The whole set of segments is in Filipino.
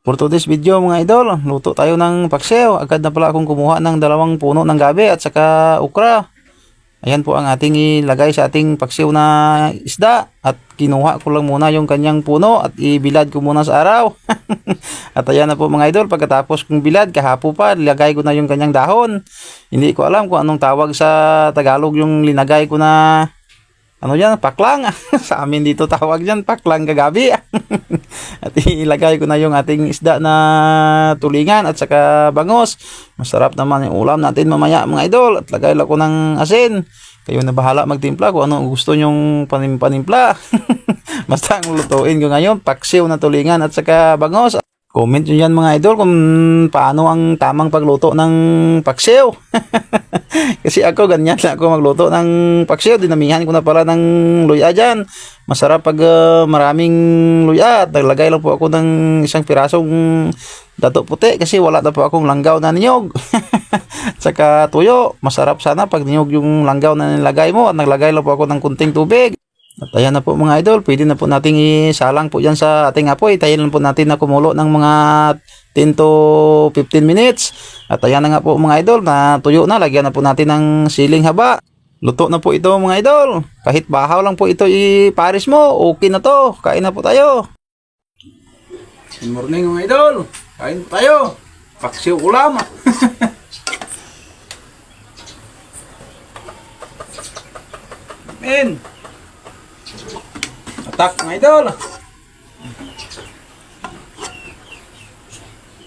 For today's video mga idol, luto tayo ng paksiw. Agad na pala akong kumuha ng 2 puno ng gabi at saka ukra. Ayan po ang ating ilagay sa ating paksiw na isda. At kinuha ko lang muna yung kanyang puno at ibilad ko muna sa araw. At ayan na po mga idol, pagkatapos kong bilad, kahapo pa, ilagay ko na yung kanyang dahon. Hindi ko alam kung anong tawag sa Tagalog yung linagay ko na ano yan, paklang. Sa amin dito tawag yan, paklang kagabi. At ilagay ko na yung ating isda na tulingan at saka bangos. Masarap naman yung ulam natin mamaya mga idol. At lagay lang ko ng asin. Kayo na bahala magtimpla kung ano gusto nyong panimpla. Basta ang lutuin ko ngayon, paksiw na tulingan at saka bangos. Comment nyo yan mga idol kung paano ang tamang pagluto ng paksiw. Kasi ako ganyan na ako magluto ng paksiw. Dinamihan ko na pala ng luya dyan. Masarap pag maraming luya. Naglagay lang po ako ng isang pirasong dato puti kasi wala na po akong langgaw na niyog. Saka tuyo. Masarap sana pag niyog yung langgaw na nilagay mo. At naglagay lang po ako ng kunting tubig. At ayan na po mga idol, pwede na po nating isalang po dyan sa ating apoy. Tayin lang po natin na kumulo ng mga 10 to 15 minutes. At ayan na nga po mga idol, na tuyo na. Lagyan na po natin ng siling haba. Luto na po ito mga idol. Kahit bahaw lang po ito iparis mo, okay na to. Kain na po tayo. Good morning mga idol. Kain po tayo. Paksiw ulam. Amen. Atak mga idol.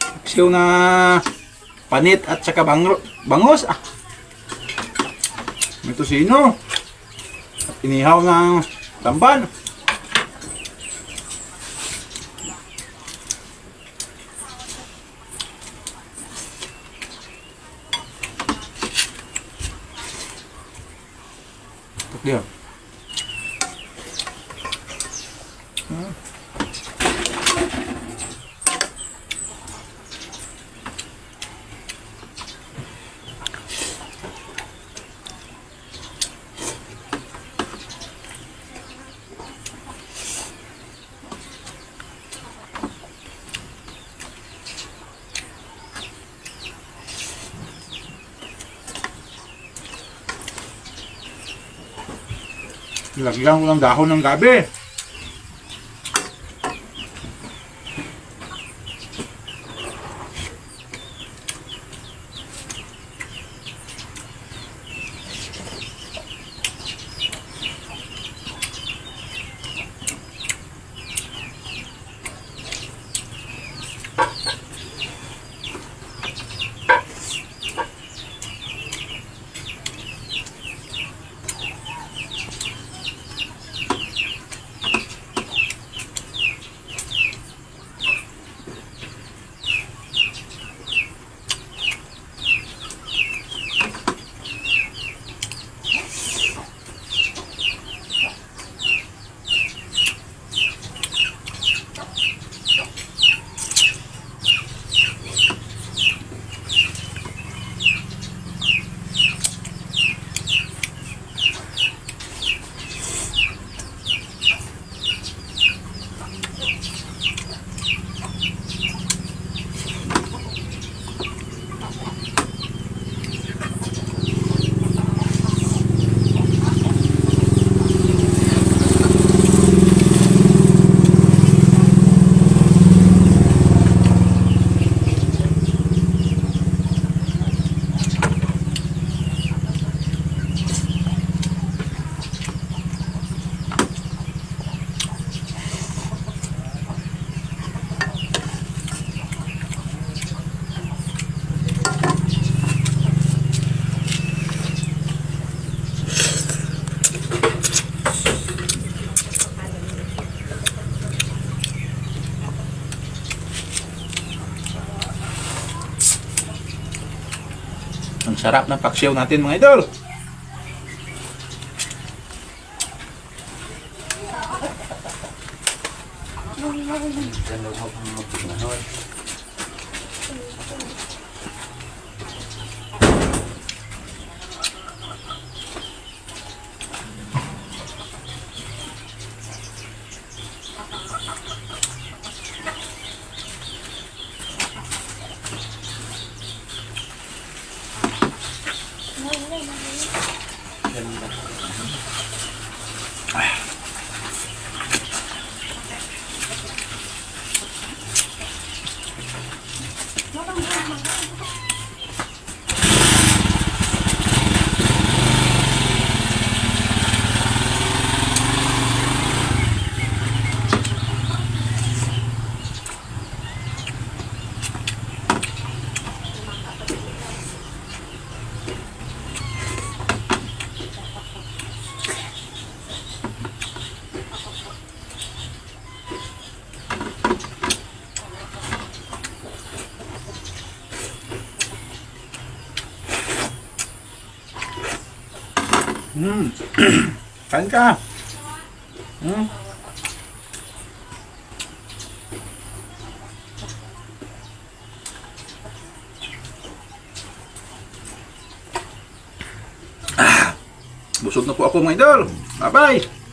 Paksiw na panit at saka bangos. May tosino. At inihaw na tamban. Dia. Lagyan ko ng dahon ng gabi. Ang sarap ng paksiw natin mga idol. Kain ka. Busog na po ako mga idol. Bye-bye.